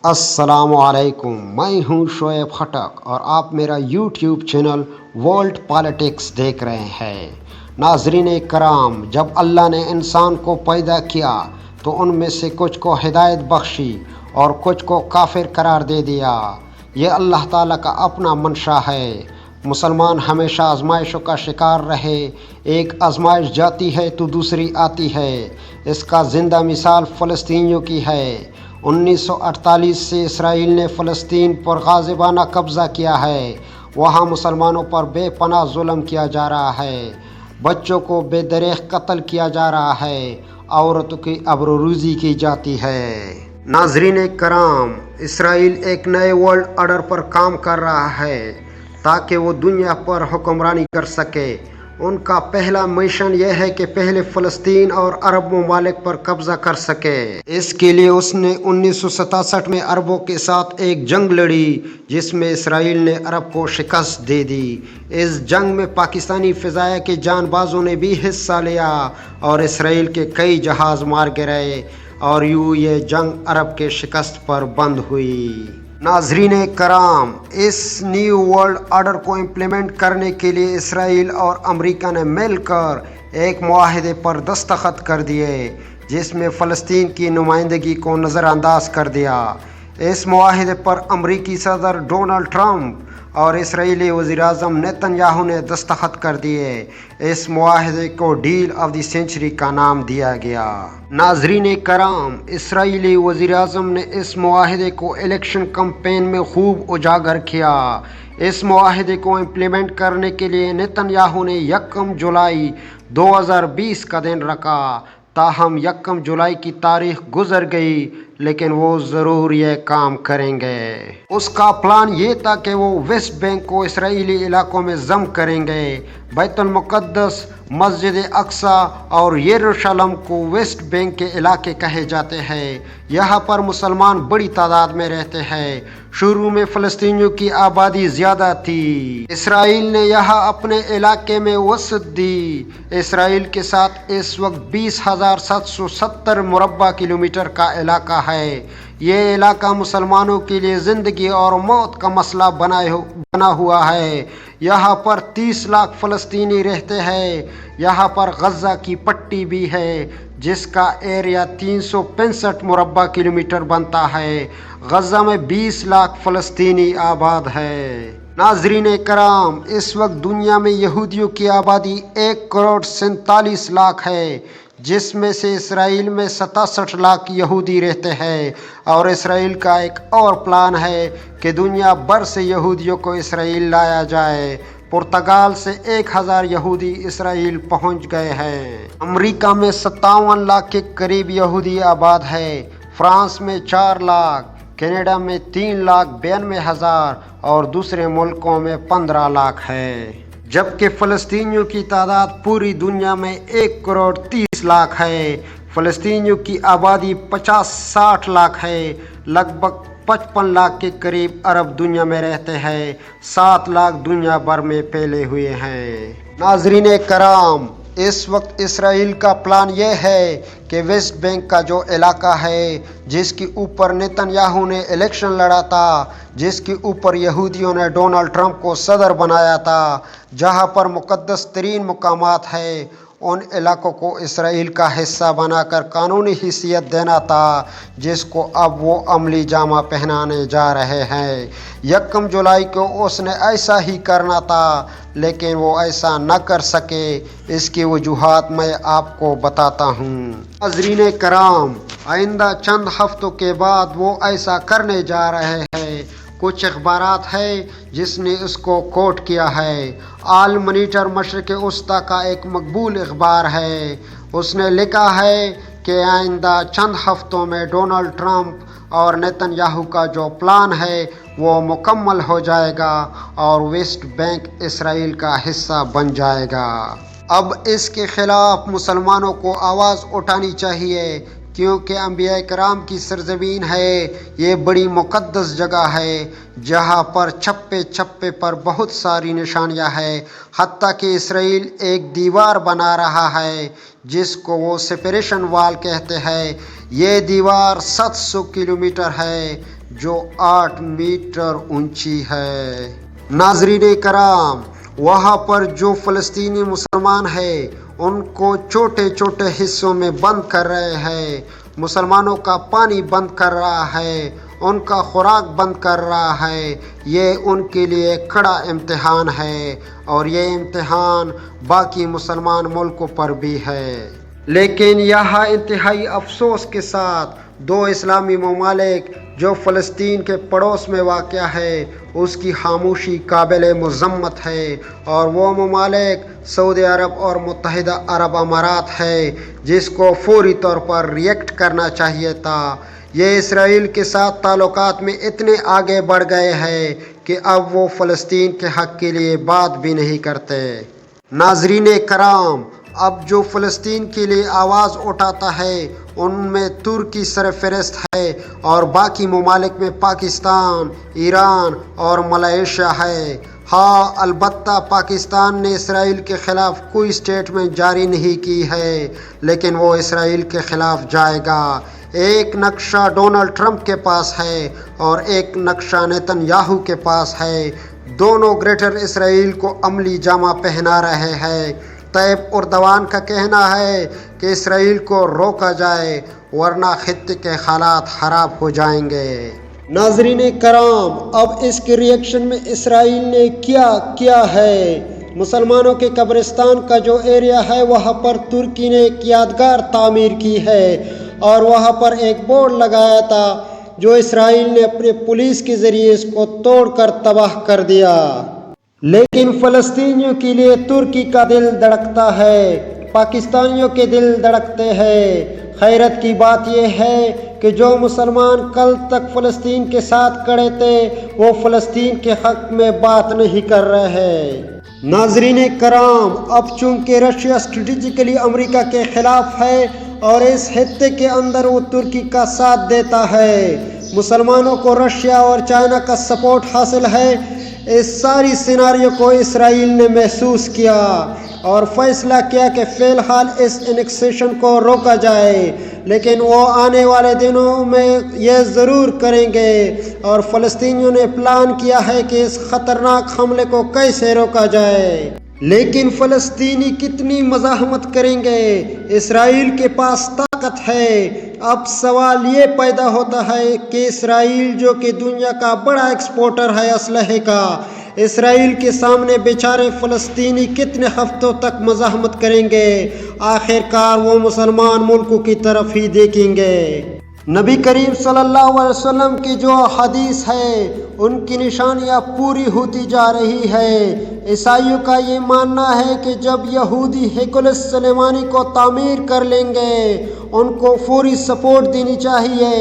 السلام علیکم، میں ہوں شعیب خٹک اور آپ میرا یوٹیوب چینل ورلڈ پالیٹکس دیکھ رہے ہیں۔ ناظرین کرام، جب اللہ نے انسان کو پیدا کیا تو ان میں سے کچھ کو ہدایت بخشی اور کچھ کو کافر قرار دے دیا۔ یہ اللہ تعالیٰ کا اپنا منشا ہے۔ مسلمان ہمیشہ آزمائشوں کا شکار رہے، ایک آزمائش جاتی ہے تو دوسری آتی ہے۔ اس کا زندہ مثال فلسطینیوں کی ہے۔ 1948 سے اسرائیل نے فلسطین پر غاصبانہ قبضہ کیا ہے۔ وہاں مسلمانوں پر بے پناہ ظلم کیا جا رہا ہے، بچوں کو بے دریغ قتل کیا جا رہا ہے، عورتوں کی ابروریزی کی جاتی ہے۔ ناظرین کرام، اسرائیل ایک نئے ورلڈ آرڈر پر کام کر رہا ہے تاکہ وہ دنیا پر حکمرانی کر سکے۔ ان کا پہلا مشن یہ ہے کہ پہلے فلسطین اور عرب ممالک پر قبضہ کر سکے۔ اس کے لیے اس نے 1967 میں عربوں کے ساتھ ایک جنگ لڑی جس میں اسرائیل نے عرب کو شکست دے دی۔ اس جنگ میں پاکستانی فضائیہ کے جان بازوں نے بھی حصہ لیا اور اسرائیل کے کئی جہاز مار گرائے اور یوں یہ جنگ عرب کے شکست پر بند ہوئی۔ ناظرین کرام، اس نیو ورلڈ آرڈر کو امپلیمنٹ کرنے کے لیے اسرائیل اور امریکہ نے مل کر ایک معاہدے پر دستخط کر دیے جس میں فلسطین کی نمائندگی کو نظر انداز کر دیا۔ اس معاہدے پر امریکی صدر ڈونلڈ ٹرمپ اور اسرائیلی وزیر اعظم نیتن یاہو نے دستخط کر دیے۔ اس معاہدے کو ڈیل آف دی سینچری کا نام دیا گیا۔ ناظرین کرام، اسرائیلی وزیر اعظم نے اس معاہدے کو الیکشن کمپین میں خوب اجاگر کیا۔ اس معاہدے کو امپلیمنٹ کرنے کے لیے نیتن یاہو نے 1 جولائی 2020 کا دن رکھا۔ تاہم 1 جولائی کی تاریخ گزر گئی لیکن وہ ضرور یہ کام کریں گے۔ اس کا پلان یہ تھا کہ وہ ویسٹ بینک کو اسرائیلی علاقوں میں ضم کریں گے۔ بیت المقدس، مسجد اقصی اور یروشلم کو ویسٹ بینک کے علاقے کہے جاتے ہیں۔ یہاں پر مسلمان بڑی تعداد میں رہتے ہیں۔ شروع میں فلسطینیوں کی آبادی زیادہ تھی۔ اسرائیل نے یہاں اپنے علاقے میں وسعت دی۔ اسرائیل کے ساتھ اس وقت 20,770 مربع کلومیٹر کا علاقہ ہے۔ یہ علاقہ مسلمانوں کے لیے زندگی اور موت کا مسئلہ بنا ہوا ہے۔ یہاں پر 30 لاکھ فلسطینی رہتے ہیں۔ یہاں پر غزہ کی پٹی بھی ہے جس کا ایریا 365 مربع کلومیٹر بنتا ہے۔ غزہ میں 20 لاکھ فلسطینی آباد ہے۔ ناظرین کرام، اس وقت دنیا میں یہودیوں کی آبادی 1,47 لاکھ ہے جس میں سے اسرائیل میں 67 لاکھ یہودی رہتے ہیں، اور اسرائیل کا ایک اور پلان ہے کہ دنیا بھر سے یہودیوں کو اسرائیل لایا جائے۔ پرتگال سے 1,000 یہودی اسرائیل پہنچ گئے ہیں۔ امریکہ میں 57 لاکھ کے قریب یہودی آباد ہے۔ فرانس میں 4 لاکھ، کینیڈا میں 3,92,000 اور دوسرے ملکوں میں 15 لاکھ ہے۔ جبکہ فلسطینیوں کی تعداد پوری دنیا میں 1,30,00,000 ہے۔ فلسطینیوں کی آبادی 50-60 لاکھ ہے۔ لگ بھگ 55 لاکھ کے قریب عرب دنیا میں رہتے ہیں۔ 7 لاکھ دنیا بھر میں پھیلے ہوئے ہیں۔ ناظرین کرام، اس وقت اسرائیل کا پلان یہ ہے کہ ویسٹ بینک کا جو علاقہ ہے جس کے اوپر نیتن یاہو نے الیکشن لڑا تھا، جس کے اوپر یہودیوں نے ڈونلڈ ٹرمپ کو صدر بنایا تھا، جہاں پر مقدس ترین مقامات ہیں، ان علاقوں کو اسرائیل کا حصہ بنا کر قانونی حیثیت دینا تھا، جس کو اب وہ عملی جامہ پہنانے جا رہے ہیں۔ 1 جولائی کو اس نے ایسا ہی کرنا تھا لیکن وہ ایسا نہ کر سکے۔ اس کی وجوہات میں آپ کو بتاتا ہوں۔ ناظرین کرام، آئندہ چند ہفتوں کے بعد وہ ایسا کرنے جا رہے ہیں۔ کچھ اخبارات ہیں جس نے اس کو کوٹ کیا ہے۔ آل مانیٹر مشرق وسطیٰ کا ایک مقبول اخبار ہے۔ اس نے لکھا ہے کہ آئندہ چند ہفتوں میں ڈونلڈ ٹرمپ اور نیتن یاہو کا جو پلان ہے وہ مکمل ہو جائے گا اور ویسٹ بینک اسرائیل کا حصہ بن جائے گا۔ اب اس کے خلاف مسلمانوں کو آواز اٹھانی چاہیے کیونکہ انبیاء کرام کی سرزمین ہے۔ یہ بڑی مقدس جگہ ہے جہاں پر چھپے چھپے پر بہت ساری نشانیاں ہیں، حتیٰ کہ اسرائیل ایک دیوار بنا رہا ہے جس کو وہ سپریشن وال کہتے ہیں۔ یہ دیوار 700 کلومیٹر ہے جو 8 میٹر اونچی ہے۔ ناظرین کرام، وہاں پر جو فلسطینی مسلمان ہیں ان کو چھوٹے چھوٹے حصوں میں بند کر رہے ہیں، مسلمانوں کا پانی بند کر رہا ہے، ان کا خوراک بند کر رہا ہے۔ یہ ان کے لیے کڑا امتحان ہے اور یہ امتحان باقی مسلمان ملکوں پر بھی ہے۔ لیکن یہاں انتہائی افسوس کے ساتھ 2 اسلامی ممالک جو فلسطین کے پڑوس میں واقع ہے اس کی خاموشی قابل مذمت ہے، اور وہ ممالک سعودی عرب اور متحدہ عرب امارات ہے جس کو فوری طور پر ریئیکٹ کرنا چاہیے تھا۔ یہ اسرائیل کے ساتھ تعلقات میں اتنے آگے بڑھ گئے ہیں کہ اب وہ فلسطین کے حق کے لیے بات بھی نہیں کرتے۔ ناظرین کرام، اب جو فلسطین کے لیے آواز اٹھاتا ہے ان میں ترکی سرفہرست ہے اور باقی ممالک میں پاکستان، ایران اور ملائیشیا ہے۔ ہاں، البتہ پاکستان نے اسرائیل کے خلاف کوئی سٹیٹمنٹ جاری نہیں کی ہے، لیکن وہ اسرائیل کے خلاف جائے گا۔ ایک نقشہ ڈونلڈ ٹرمپ کے پاس ہے اور ایک نقشہ نیتن یاہو کے پاس ہے۔ دونوں گریٹر اسرائیل کو عملی جامہ پہنا رہے ہیں۔ طیب اردوان کا کہنا ہے کہ اسرائیل کو روکا جائے ورنہ خطے کے حالات خراب ہو جائیں گے۔ ناظرین کرام، اب اس کے ریئیکشن میں اسرائیل نے کیا ہے؟ مسلمانوں کے قبرستان کا جو ایریا ہے وہاں پر ترکی نے ایک یادگار تعمیر کی ہے اور وہاں پر ایک بورڈ لگایا تھا جو اسرائیل نے اپنے پولیس کے ذریعے اس کو توڑ کر تباہ کر دیا۔ لیکن فلسطینیوں کے لیے ترکی کا دل دھڑکتا ہے، پاکستانیوں کے دل دھڑکتے ہیں۔ حیرت کی بات یہ ہے کہ جو مسلمان کل تک فلسطین کے ساتھ کھڑے تھے وہ فلسطین کے حق میں بات نہیں کر رہے ہیں۔ ناظرین کرام، اب چونکہ رشیا اسٹریٹجیکلی امریکہ کے خلاف ہے اور اس خطے کے اندر وہ ترکی کا ساتھ دیتا ہے، مسلمانوں کو رشیا اور چائنا کا سپورٹ حاصل ہے۔ اس ساری سیناریو کو اسرائیل نے محسوس کیا اور فیصلہ کیا کہ فی الحال اس انیکسیشن کو روکا جائے، لیکن وہ آنے والے دنوں میں یہ ضرور کریں گے اور فلسطینیوں نے پلان کیا ہے کہ اس خطرناک حملے کو کیسے روکا جائے۔ لیکن فلسطینی کتنی مزاحمت کریں گے؟ اسرائیل کے پاس طاقت ہے۔ اب سوال یہ پیدا ہوتا ہے کہ اسرائیل جو کہ دنیا کا بڑا ایکسپورٹر ہے اسلحے کا، اسرائیل کے سامنے بیچارے فلسطینی کتنے ہفتوں تک مزاحمت کریں گے؟ آخر کار وہ مسلمان ملکوں کی طرف ہی دیکھیں گے۔ نبی کریم صلی اللہ علیہ وسلم کی جو حدیث ہے ان کی نشانیاں پوری ہوتی جا رہی ہے۔ عیسائیوں کا یہ ماننا ہے کہ جب یہودی ہیکل سلیمانی کو تعمیر کر لیں گے ان کو فوری سپورٹ دینی چاہیے،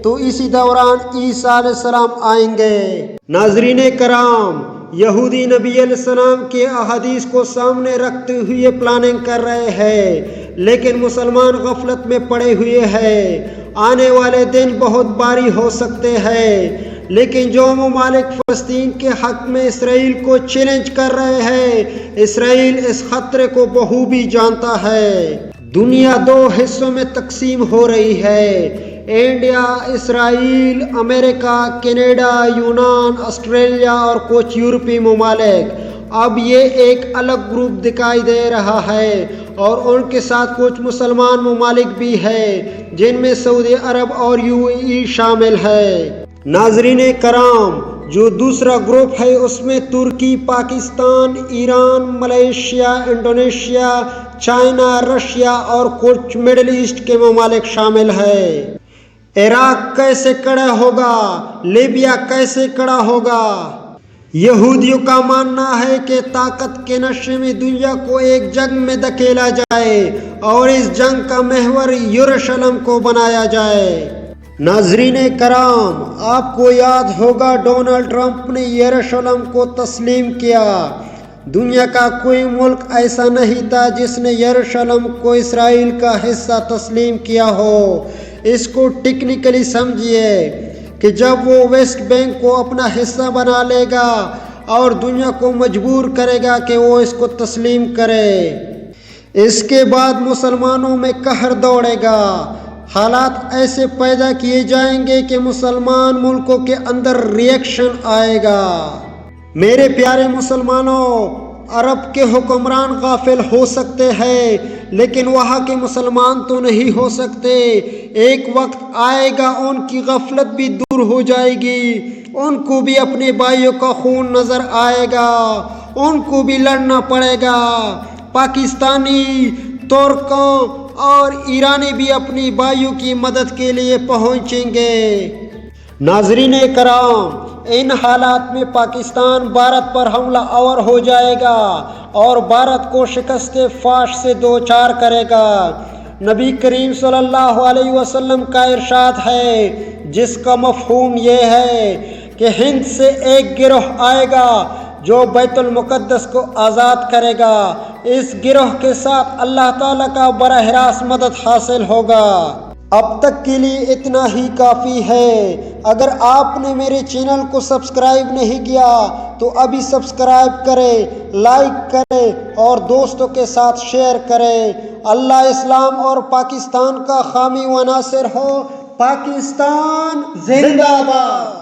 تو اسی دوران عیسیٰ علیہ السلام آئیں گے۔ ناظرین کرام، یہودی نبی علیہ السلام کے احادیث کو سامنے رکھتے ہوئے پلاننگ کر رہے ہیں، لیکن مسلمان غفلت میں پڑے ہوئے ہیں۔ آنے والے دن بہت بھاری ہو سکتے ہیں، لیکن جو ممالک فلسطین کے حق میں اسرائیل کو چیلنج کر رہے ہیں، اسرائیل اس خطرے کو بخوبی جانتا ہے۔ دنیا 2 حصوں میں تقسیم ہو رہی ہے، انڈیا، اسرائیل، امریکہ، کینیڈا، یونان، آسٹریلیا اور کچھ یورپی ممالک۔ اب یہ ایک الگ گروپ دکھائی دے رہا ہے اور ان کے ساتھ کچھ مسلمان ممالک بھی ہیں جن میں سعودی عرب اور UAE شامل ہے۔ ناظرین کرام، جو دوسرا گروپ ہے اس میں ترکی، Pakistan, Iran, Malaysia, Indonesia, China, Russia اور کچھ مڈل ایسٹ کے ممالک شامل ہیں۔ عراق کیسے کھڑا ہوگا؟ لیبیا کیسے کھڑا ہوگا؟ یہودیوں کا ماننا ہے کہ طاقت کے نشے میں دنیا کو ایک جنگ میں دھکیلا جائے اور اس جنگ کا محور یروشلم کو بنایا جائے۔ ناظرین کرام، آپ کو یاد ہوگا ڈونلڈ ٹرمپ نے یروشلم کو تسلیم کیا۔ دنیا کا کوئی ملک ایسا نہیں تھا جس نے یروشلم کو اسرائیل کا حصہ تسلیم کیا ہو۔ اس کو ٹیکنیکلی سمجھیے کہ جب وہ ویسٹ بینک کو اپنا حصہ بنا لے گا اور دنیا کو مجبور کرے گا کہ وہ اس کو تسلیم کرے، اس کے بعد مسلمانوں میں قہر دوڑے گا۔ حالات ایسے پیدا کیے جائیں گے کہ مسلمان ملکوں کے اندر ریئیکشن آئے گا۔ میرے پیارے مسلمانوں، عرب کے حکمران غافل ہو سکتے ہیں لیکن وہاں کے مسلمان تو نہیں ہو سکتے۔ ایک وقت آئے گا ان کی غفلت بھی دور ہو جائے گی، ان کو بھی اپنے بھائیوں کا خون نظر آئے گا، ان کو بھی لڑنا پڑے گا۔ پاکستانی، ترکوں اور ایرانی بھی اپنی بھائیوں کی مدد کے لیے پہنچیں گے۔ ناظرین کرام، ان حالات میں پاکستان بھارت پر حملہ آور ہو جائے گا اور بھارت کو شکست فاش سے دوچار کرے گا۔ نبی کریم صلی اللہ علیہ وسلم کا ارشاد ہے جس کا مفہوم یہ ہے کہ ہند سے ایک گروہ آئے گا جو بیت المقدس کو آزاد کرے گا۔ اس گروہ کے ساتھ اللہ تعالیٰ کا براہ راست مدد حاصل ہوگا۔ اب تک کے لیے اتنا ہی کافی ہے۔ اگر آپ نے میرے چینل کو سبسکرائب نہیں کیا تو ابھی سبسکرائب کریں، لائک کریں اور دوستوں کے ساتھ شیئر کریں۔ اللہ اسلام اور پاکستان کا حامی و ناصر ہو۔ پاکستان زندہ باد۔